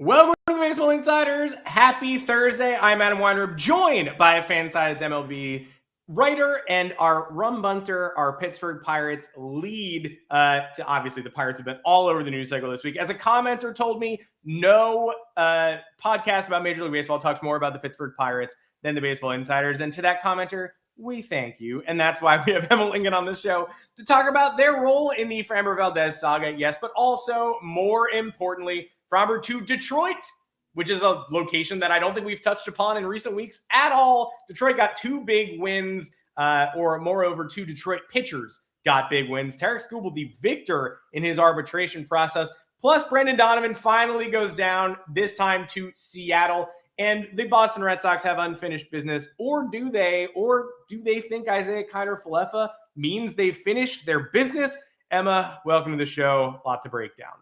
Welcome to the Baseball Insiders. Happy Thursday. I'm Adam Weinrib, joined by FanSided's MLB writer and our rum bunter, our Pittsburgh Pirates lead. Obviously, the Pirates have been all over the news cycle this week. As a commenter told me, no podcast about Major League Baseball talks more about the Pittsburgh Pirates than the Baseball Insiders. And to that commenter, we thank you. And that's why we have Emma Lingan on the show to talk about their role in the Framber Valdez saga, yes, but also, more importantly, Framber to Detroit, which is a location that I don't think we've touched upon in recent weeks at all. Detroit got two big wins, or moreover, two Detroit pitchers got big wins. Tarik Skubal, the victor in his arbitration process, plus Brendan Donovan finally goes down, this time to Seattle. And the Boston Red Sox have unfinished business, or do they? Or do they think Isaiah Kiner-Falefa means they've finished their business? Emma, welcome to the show. A lot to break down.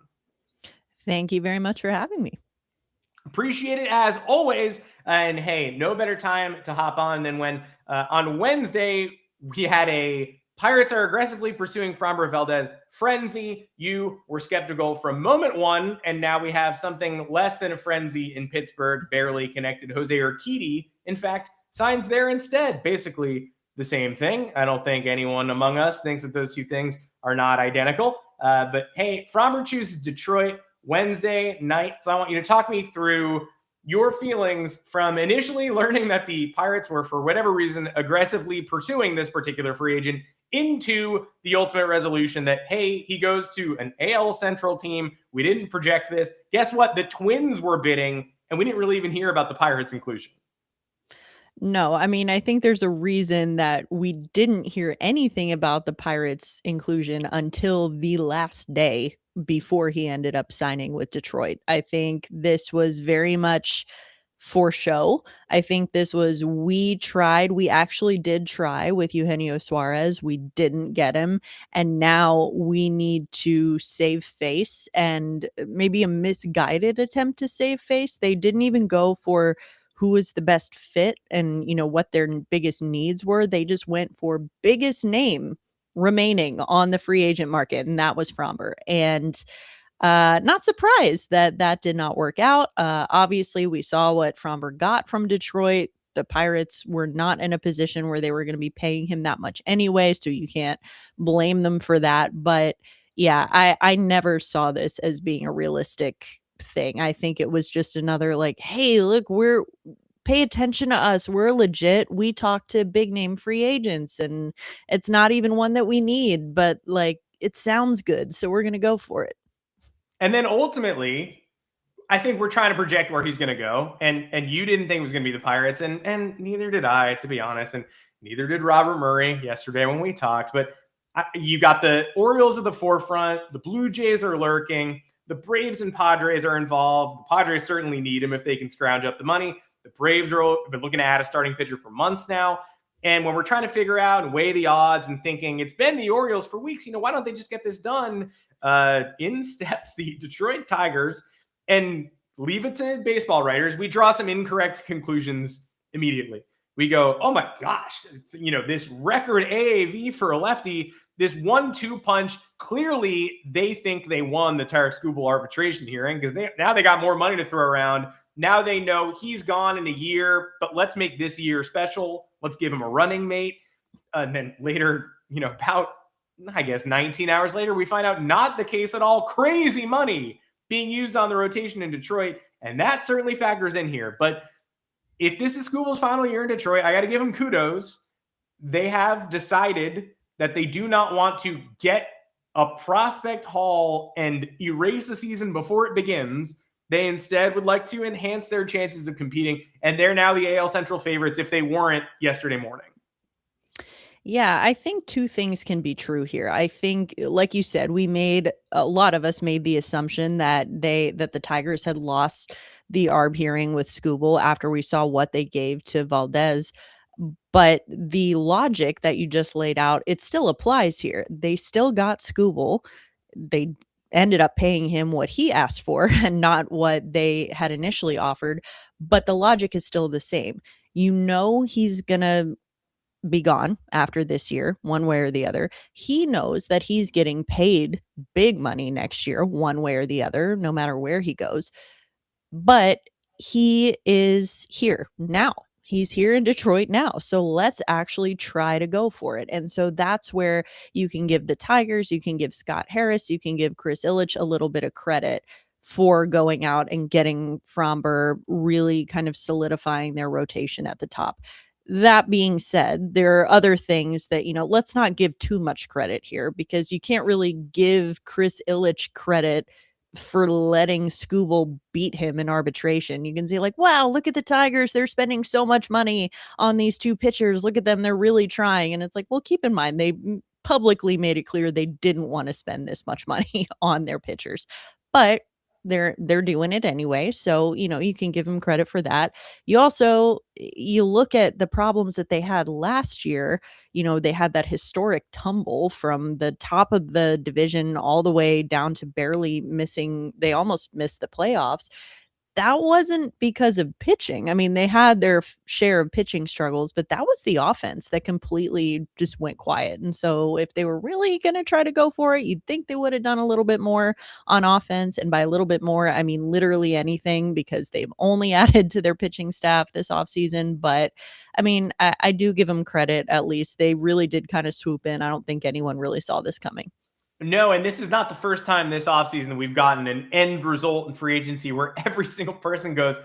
Thank you very much for having me. Appreciate it as always. And hey, no better time to hop on than when on Wednesday we had a Pirates are aggressively pursuing Framber Valdez frenzy. You were skeptical from moment one, and now we have something less than a frenzy in Pittsburgh, barely connected. Jose Urquidy, in fact, signs there instead. Basically the same thing. I don't think anyone among us thinks that those two things are not identical. But hey, Framber chooses Detroit Wednesday night. So I want you to talk me through your feelings from initially learning that the Pirates were, for whatever reason, aggressively pursuing this particular free agent into the ultimate resolution that, hey, he goes to an AL Central team. We didn't project this. Guess what? The Twins were bidding, and we didn't really even hear about the Pirates' inclusion. No, I mean, I think there's a reason that we didn't hear anything about the Pirates' inclusion until the last day before he ended up signing with Detroit. I think this was very much for show. I think this was, we actually did try with Eugenio Suarez. We didn't get him. And now we need to save face, and maybe a misguided attempt to save face. They didn't even go for who was the best fit and, what their biggest needs were. They just went for biggest name remaining on the free agent market, and that was Framber. And not surprised that did not work out. Obviously, we saw what Framber got from Detroit. The Pirates were not in a position where they were going to be paying him that much anyway, so you can't blame them for that. But yeah, I never saw this as being a realistic thing. I think it was just another like, hey, look, pay attention to us. We're legit. We talk to big name free agents, and it's not even one that we need, but like, it sounds good, so we're going to go for it. And then ultimately, I think we're trying to project where he's going to go. And you didn't think it was going to be the Pirates, and neither did I, to be honest. And neither did Robert Murray yesterday when we talked. But you got the Orioles at the forefront. The Blue Jays are lurking. The Braves and Padres are involved. The Padres certainly need him if they can scrounge up the money. The Braves have been looking to add a starting pitcher for months now. And when we're trying to figure out and weigh the odds and thinking it's been the Orioles for weeks, why don't they just get this done? In steps the Detroit Tigers, and leave it to baseball writers. We draw some incorrect conclusions immediately. We go, oh my gosh, this record AAV for a lefty, this 1-2 punch. Clearly, they think they won the Tarik Skubal arbitration hearing because now they got more money to throw around. Now they know he's gone in a year, but let's make this year special. Let's give him a running mate. And then later, about, I guess, 19 hours later, we find out not the case at all. Crazy money being used on the rotation in Detroit, and that certainly factors in here. But if this is Skubal's final year in Detroit, I got to give him kudos. They have decided that they do not want to get a prospect haul and erase the season before it begins. They instead would like to enhance their chances of competing, and they're now the AL Central favorites if they weren't yesterday morning. Yeah, I think two things can be true here. I think, like you said, a lot of us made the assumption that the Tigers had lost the ARB hearing with Skubal after we saw what they gave to Valdez. But the logic that you just laid out, it still applies here. They still got Skubal. They ended up paying him what he asked for and not what they had initially offered. But the logic is still the same. He's going to be gone after this year, one way or the other. He knows that he's getting paid big money next year, one way or the other, no matter where he goes. but he is here now. He's here in Detroit now. So let's actually try to go for it. And so that's where you can give the Tigers, you can give Scott Harris, you can give Chris Ilitch a little bit of credit for going out and getting Framber, really kind of solidifying their rotation at the top. That being said, there are other things that, let's not give too much credit here, because you can't really give Chris Ilitch credit for letting Skubal beat him in arbitration. You can say, like, wow, look at the Tigers. They're spending so much money on these two pitchers. Look at them. They're really trying. And it's like, well, keep in mind, they publicly made it clear they didn't want to spend this much money on their pitchers. But they're doing it anyway. So, you can give them credit for that. You look at the problems that they had last year. They had that historic tumble from the top of the division all the way down to barely missing. They almost missed the playoffs. That wasn't because of pitching. I mean, they had their share of pitching struggles, but that was the offense that completely just went quiet. And so if they were really going to try to go for it, you'd think they would have done a little bit more on offense. And by a little bit more, I mean literally anything, because they've only added to their pitching staff this offseason. But I mean, I do give them credit. At least they really did kind of swoop in. I don't think anyone really saw this coming. No, and this is not the first time this offseason that we've gotten an end result in free agency where every single person goes,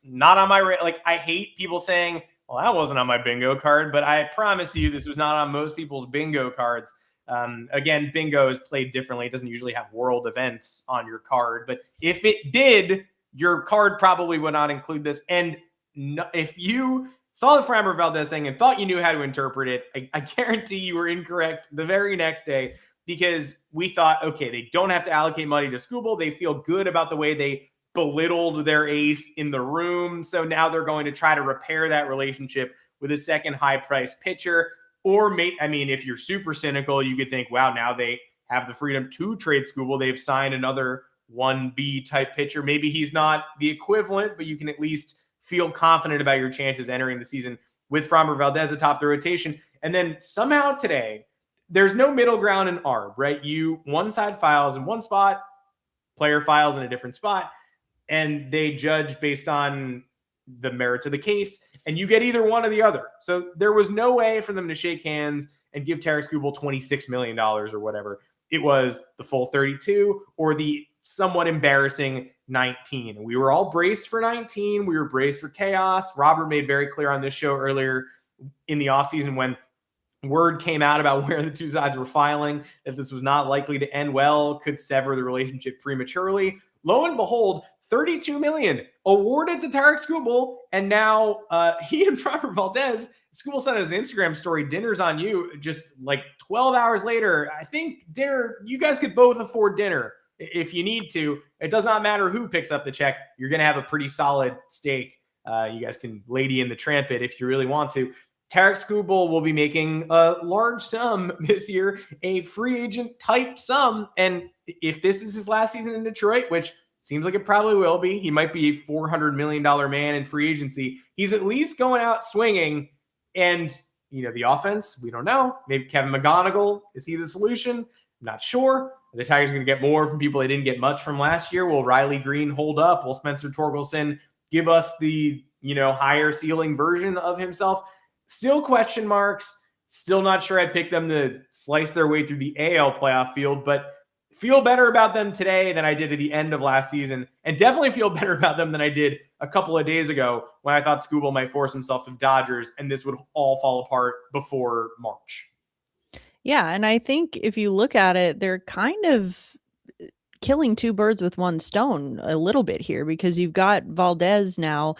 not on my like, I hate people saying, well, that wasn't on my bingo card, but I promise you this was not on most people's bingo cards. Again, bingo is played differently. It doesn't usually have world events on your card, but if it did, your card probably would not include this. And if you saw the Framber Valdez thing and thought you knew how to interpret it, I guarantee you were incorrect the very next day. Because we thought, okay, they don't have to allocate money to Skubal. They feel good about the way they belittled their ace in the room. So now they're going to try to repair that relationship with a second high-priced pitcher. Or, if you're super cynical, you could think, wow, now they have the freedom to trade Skubal. They've signed another 1B type pitcher. Maybe he's not the equivalent, but you can at least feel confident about your chances entering the season with Framber Valdez atop the rotation. And then somehow today, there's no middle ground in ARB, right? One side files in one spot, player files in a different spot, and they judge based on the merits of the case, and you get either one or the other. So there was no way for them to shake hands and give Tarik Skubal $26 million or whatever. It was the full 32 or the somewhat embarrassing 19. And we were all braced for 19. We were braced for chaos. Robert made very clear on this show earlier in the offseason when word came out about where the two sides were filing, that this was not likely to end well, could sever the relationship prematurely. Lo and behold, $32 million awarded to Tarik Skubal, and now he and Framber Valdez, Skubal said on his Instagram story, dinner's on you, just like 12 hours later. I think dinner, you guys could both afford dinner if you need to. It does not matter who picks up the check. You're going to have a pretty solid steak. You guys can lady in the trampet if you really want to. Tarik Skubal will be making a large sum this year, a free agent type sum. And if this is his last season in Detroit, which seems like it probably will be, he might be a $400 million man in free agency. He's at least going out swinging. And, the offense, we don't know. Maybe Kevin McGonigal, is he the solution? I'm not sure. Are the Tigers going to get more from people they didn't get much from last year? Will Riley Green hold up? Will Spencer Torkelson give us the, higher ceiling version of himself? Still question marks. Still not sure I'd pick them to slice their way through the AL playoff field, but feel better about them today than I did at the end of last season, and definitely feel better about them than I did a couple of days ago when I thought Skubal might force himself to Dodgers and this would all fall apart before March. Yeah, and I think if you look at it, they're kind of killing two birds with one stone a little bit here, because you've got Valdez now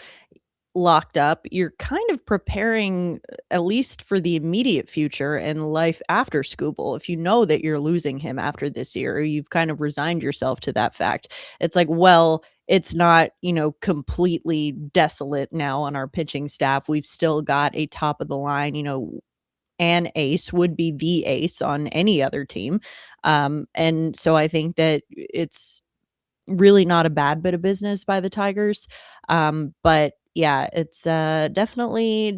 locked up. You're kind of preparing, at least for the immediate future and life after Skubal. If you know that you're losing him after this year, or you've kind of resigned yourself to that fact, it's like, well, it's not, completely desolate now on our pitching staff. We've still got a top of the line, an ace would be the ace on any other team. And so I think that it's really not a bad bit of business by the Tigers. But Yeah, it's definitely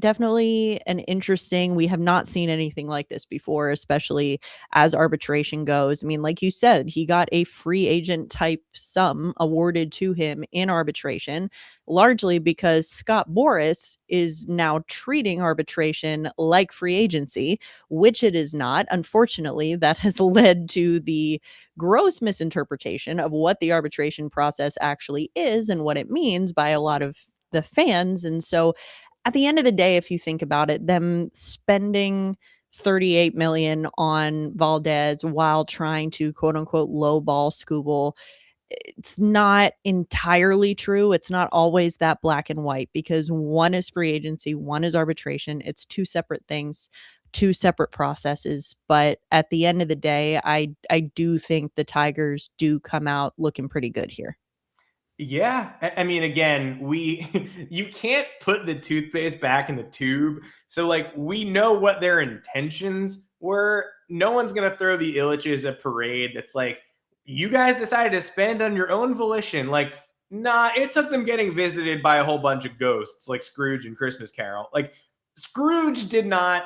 an interesting. We have not seen anything like this before, especially as arbitration goes. I mean, like you said, he got a free agent type sum awarded to him in arbitration, largely because Scott Boras is now treating arbitration like free agency, which it is not. Unfortunately, that has led to the gross misinterpretation of what the arbitration process actually is and what it means by a lot of the fans. And so at the end of the day, if you think about it, them spending 38 million on Valdez while trying to quote unquote lowball Skubal, it's not entirely true. It's not always that black and white because one is free agency, one is arbitration. It's two separate things, two separate processes. But at the end of the day, I do think the Tigers do come out looking pretty good here. Yeah, I mean, again, you can't put the toothpaste back in the tube. So, like, we know what their intentions were. No one's gonna throw the Illiches a parade that's like, you guys decided to spend on your own volition. Like, nah, it took them getting visited by a whole bunch of ghosts, like Scrooge and Christmas Carol. Like, Scrooge did not.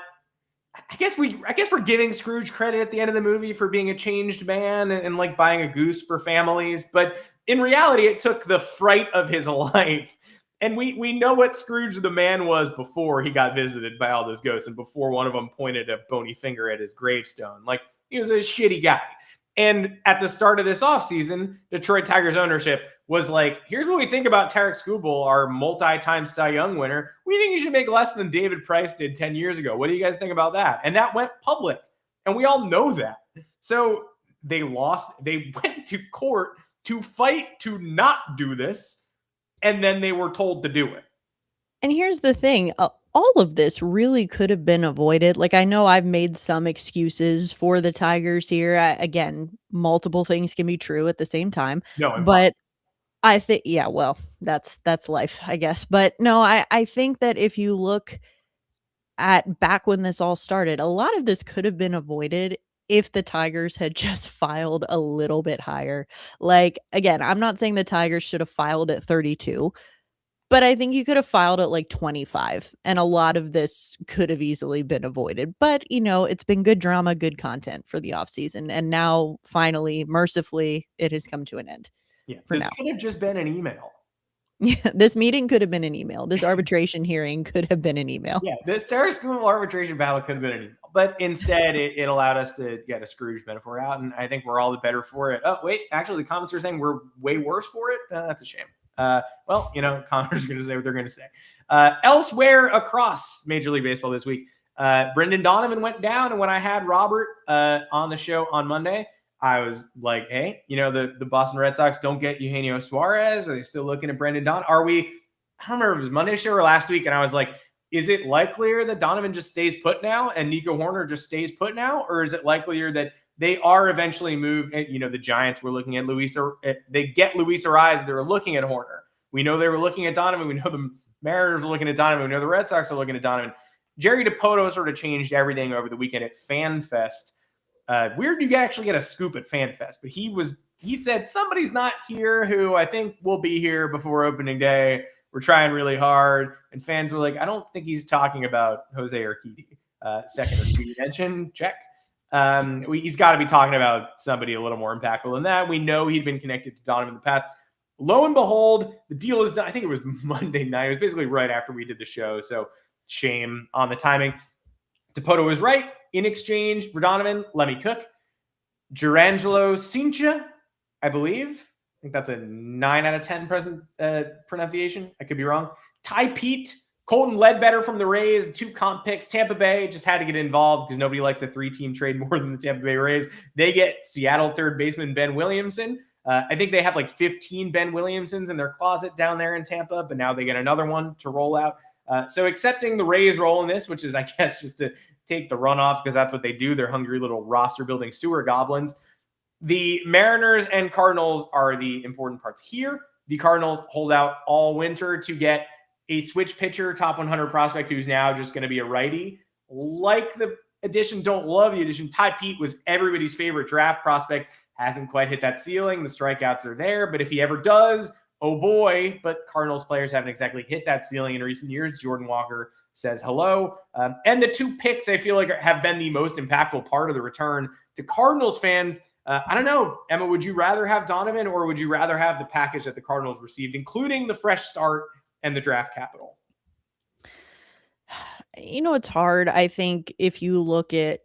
I guess we're giving Scrooge credit at the end of the movie for being a changed man and like buying a goose for families, but in reality, it took the fright of his life. And we know what Scrooge the man was before he got visited by all those ghosts and before one of them pointed a bony finger at his gravestone. Like, he was a shitty guy. And at the start of this offseason, Detroit Tigers ownership was like, here's what we think about Tarik Skubal, our multi-time Cy Young winner. We think he should make less than David Price did 10 years ago. What do you guys think about that? And that went public. And we all know that. So they lost. They went to court to fight to not do this. And then they were told to do it. And here's the thing, all of this really could have been avoided. Like, I know I've made some excuses for the Tigers here. Again, multiple things can be true at the same time. No, impossible. But I think, yeah, well, that's life, I guess. But no, I think that if you look at back when this all started, a lot of this could have been avoided if the Tigers had just filed a little bit higher. Like, again, I'm not saying the Tigers should have filed at 32. But I think you could have filed at like 25, and a lot of this could have easily been avoided. But, it's been good drama, good content for the offseason. And now, finally, mercifully, it has come to an end. Yeah, for this now. could have just been an email. Yeah, this meeting could have been an email. This arbitration hearing could have been an email. Yeah, this Tarik Skubal arbitration battle could have been an email. But instead, it allowed us to get a Scrooge metaphor out, and I think we're all the better for it. Oh, wait, actually, the comments are saying we're way worse for it? That's a shame. Well, commenters are going to say what they're going to say. Elsewhere across Major League Baseball this week, Brendan Donovan went down, and when I had Robert on the show on Monday, I was like, hey, the Boston Red Sox don't get Eugenio Suarez. Are they still looking at Brendan Donovan? I don't remember if it was Monday show or last week, and I was like, is it likelier that Donovan just stays put now and Nico Horner just stays put now? Or is it likelier that they are eventually moved? The Giants were looking at they get Luis Ariz. They were looking at Horner. We know they were looking at Donovan. We know the Mariners were looking at Donovan. We know the Red Sox are looking at Donovan. Jerry DiPoto sort of changed everything over the weekend at FanFest. Weird you actually get a scoop at FanFest, but he said somebody's not here who I think will be here before opening day. We're trying really hard. And fans were like, I don't think he's talking about Jose Urquidy. Second or two mention, check. He's got to be talking about somebody a little more impactful than that. We know he'd been connected to Donovan in the past. Lo and behold, the deal is done. I think it was Monday night. It was basically right after we did the show. So shame on the timing. DiPoto was right. In exchange for Donovan, Lemmy Cook, Jurangelo Cincha, I believe. I think that's a 9 out of 10 pronunciation. I could be wrong. Ty Pete, Colton Ledbetter from the Rays, 2 comp picks. Tampa Bay just had to get involved because nobody likes the 3-team trade more than the Tampa Bay Rays. They get Seattle third baseman Ben Williamson. I think they have like 15 Ben Williamsons in their closet down there in Tampa, but now they get another one to roll out. So accepting the Rays role in this, which is, I guess, just to take the runoff because that's what they do. They're hungry little roster-building sewer goblins. The Mariners and Cardinals are the important parts here. The Cardinals hold out all winter to get a switch pitcher, top 100 prospect who's now just going to be a righty. Like the addition, don't love the addition. Ty Pete was everybody's favorite draft prospect. Hasn't quite hit that ceiling. The strikeouts are there, but if he ever does, oh boy, but Cardinals players haven't exactly hit that ceiling in recent years. Jordan Walker says hello. And the 2 picks I feel like have been the most impactful part of the return to Cardinals fans. I don't know, Emma, would you rather have Donovan or would you rather have the package that the Cardinals received, including the fresh start and the draft capital? It's hard. I think if you look at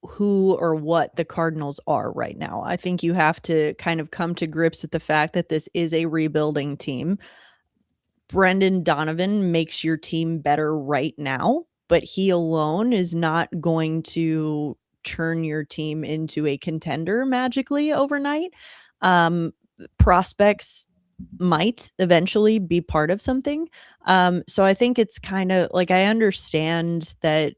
who or what the Cardinals are right now, I think you have to kind of come to grips with the fact that this is a rebuilding team. Brendan Donovan makes your team better right now, but he alone is not going to turn your team into a contender magically overnight. Prospects might eventually be part of something. So I think it's kind of like, I understand that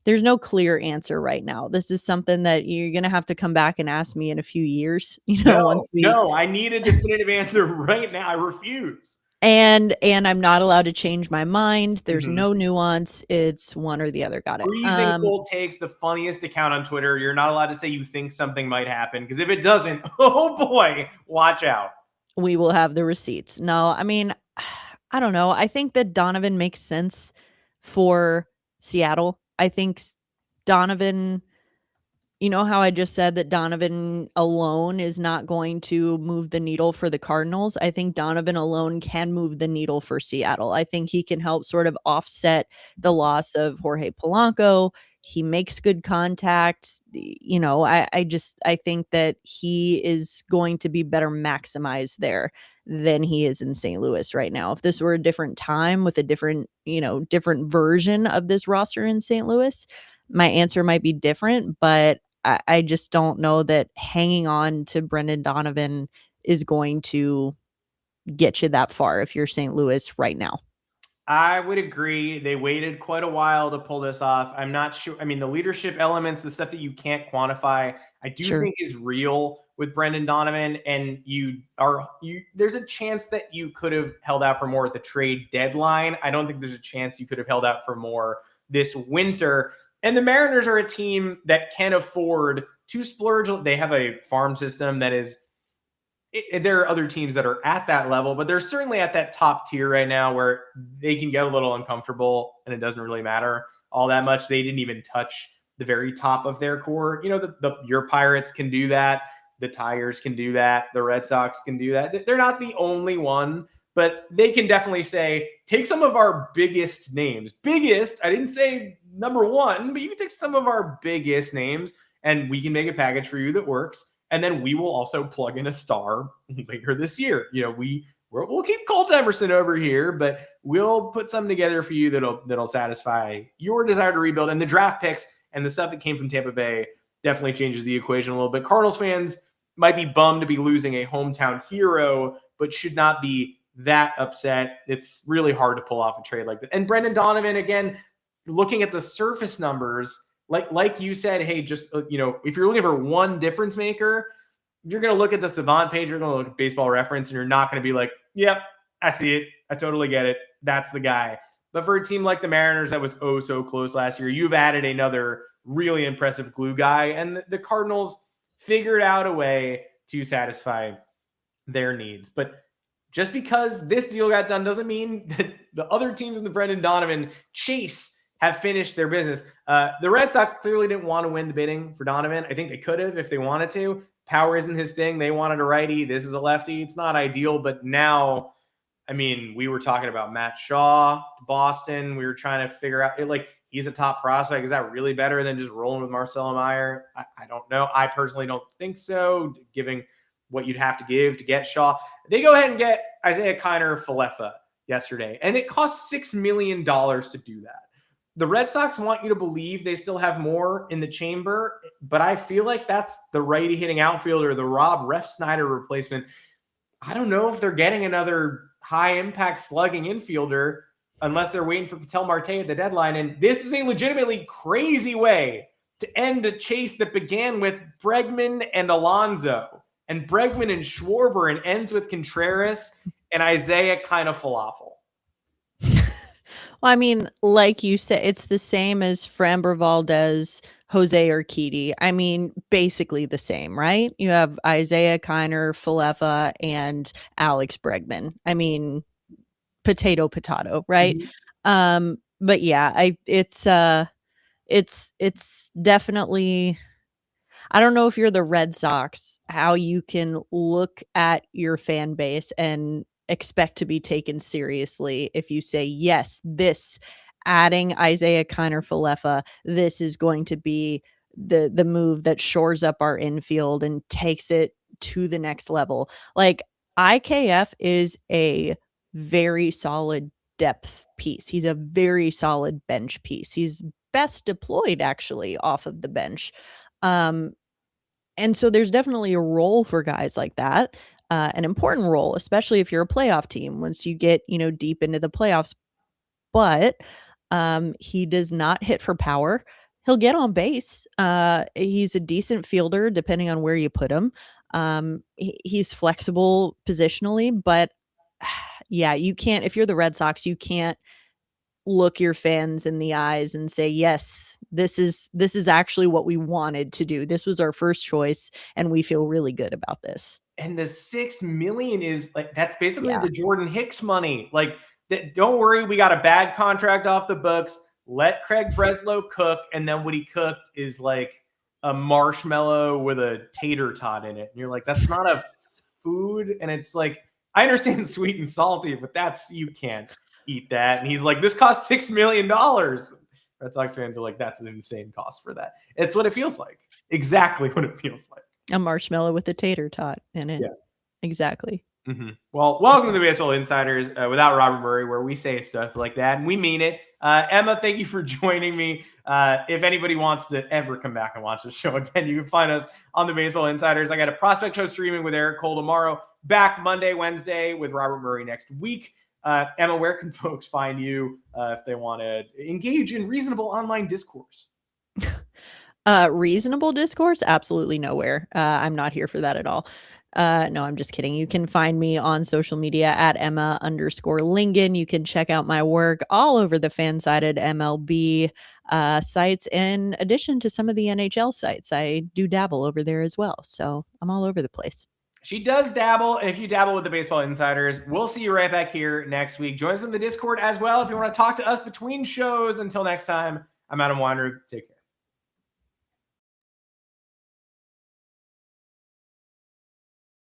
there's no clear answer right now. This is something that you're going to have to come back and ask me in a few years, once No, I need a definitive answer right now. I refuse. And I'm not allowed to change my mind. There's no nuance. It's one or the other. Got it. Freezing cold takes, the funniest account on Twitter. You're not allowed to say you think something might happen, because if it doesn't, oh boy, watch out. We will have the receipts. No, I mean, I don't know. I think that Donovan makes sense for Seattle. I think Donovan, how I just said that Donovan alone is not going to move the needle for the Cardinals? I think Donovan alone can move the needle for Seattle. I think he can help sort of offset the loss of Jorge Polanco. He makes good contact. I think that he is going to be better maximized there than he is in St. Louis right now. If this were a different time with a different version of this roster in St. Louis, my answer might be different, but I just don't know that hanging on to Brendan Donovan is going to get you that far if you're St. Louis right now. I would agree. They waited quite a while to pull this off. I'm not sure. I mean, the leadership elements, the stuff that you can't quantify, I do think is real with Brendan Donovan. And there's a chance that you could have held out for more at the trade deadline. I don't think there's a chance you could have held out for more this winter. And the Mariners are a team that can afford to splurge. They have a farm system that is, there are other teams that are at that level, but they're certainly at that top tier right now where they can get a little uncomfortable and it doesn't really matter all that much. They didn't even touch the very top of their core. Your Pirates can do that. The Tigers can do that. The Red Sox can do that. They're not the only one, but they can definitely say, take some of our biggest names. Biggest, I didn't say number one, but you can take some of our biggest names and we can make a package for you that works. And then we will also plug in a star later this year. We'll keep Colt Emerson over here, but we'll put something together for you that'll satisfy your desire to rebuild. And the draft picks and the stuff that came from Tampa Bay definitely changes the equation a little bit. Cardinals fans might be bummed to be losing a hometown hero, but should not be that upset. It's really hard to pull off a trade like that. And Brendan Donovan, again, looking at the surface numbers, like you said, hey, just, if you're looking for one difference maker, you're going to look at the Savant page, you're going to look at Baseball Reference, and you're not going to be like, yep, I see it. I totally get it. That's the guy. But for a team like the Mariners that was oh so close last year, you've added another really impressive glue guy, and the Cardinals figured out a way to satisfy their needs. But just because this deal got done doesn't mean that the other teams in the Brendan Donovan chase have finished their business. The Red Sox clearly didn't want to win the bidding for Donovan. I think they could have if they wanted to. Power isn't his thing. They wanted a righty. This is a lefty. It's not ideal, but now, I mean, we were talking about Matt Shaw to Boston. We were trying to figure out, he's a top prospect. Is that really better than just rolling with Marcelo Meyer? I don't know. I personally don't think so, given what you'd have to give to get Shaw. They go ahead and get Isaiah Kiner Falefa yesterday, and it costs $6 million to do that. The Red Sox want you to believe they still have more in the chamber, but I feel like that's the righty hitting outfielder, the Rob Refsnyder replacement. I don't know if they're getting another high-impact slugging infielder unless they're waiting for Ketel Marte at the deadline. And this is a legitimately crazy way to end a chase that began with Bregman and Alonso, and Bregman and Schwarber, and ends with Contreras and Isaiah kind of falafel. Well, I mean, like you said, it's the same as Framber Valdez Jose Urquidy. I mean, basically the same, right? You have Isaiah Kiner, Falefa, and Alex Bregman. I mean, potato, right? But yeah, it's definitely, I don't know if you're the Red Sox, how you can look at your fan base and expect to be taken seriously if you say, yes, this adding Isaiah Kiner Falefa, this is going to be the move that shores up our infield and takes it to the next level. Like, IKF is a very solid depth piece. He's a very solid bench piece. He's best deployed actually off of the bench. Um, and so there's definitely a role for guys like that, an important role, especially if you're a playoff team once you get, deep into the playoffs. But he does not hit for power. He'll get on base. He's a decent fielder, depending on where you put him. He's flexible positionally, but yeah, you can't, if you're the Red Sox, you can't look your fans in the eyes and say, yes, this is actually what we wanted to do. This was our first choice, and we feel really good about this. And the $6 million is like, that's basically Yeah. the Jordan Hicks money. Like, don't worry, we got a bad contract off the books. Let Craig Breslow cook, and then what he cooked is like a marshmallow with a tater tot in it. And you're like, that's not a food. And it's like, I understand sweet and salty, but you can't eat that. And he's like, this costs $6 million. Red Sox fans are like, that's an insane cost for that. It's what it feels like. Exactly what it feels like. A marshmallow with a tater tot in it. Yeah. Exactly. Mm-hmm. Well, welcome to the Baseball Insiders without Robert Murray, where we say stuff like that and we mean it. Emma, thank you for joining me. If anybody wants to ever come back and watch the show again, you can find us on the Baseball Insiders. I got a prospect show streaming with Eric Cole tomorrow, back Monday, Wednesday with Robert Murray next week. Emma, where can folks find you if they want to engage in reasonable online discourse? Reasonable discourse? Absolutely nowhere. I'm not here for that at all. No, I'm just kidding. You can find me on social media at Emma_Lingan. You can check out my work all over the FanSided MLB sites, in addition to some of the NHL sites. I do dabble over there as well. So I'm all over the place. She does dabble. And if you dabble with the Baseball Insiders, we'll see you right back here next week. Join us in the Discord as well if you want to talk to us between shows. Until next time, I'm Adam Weinrib. Take care.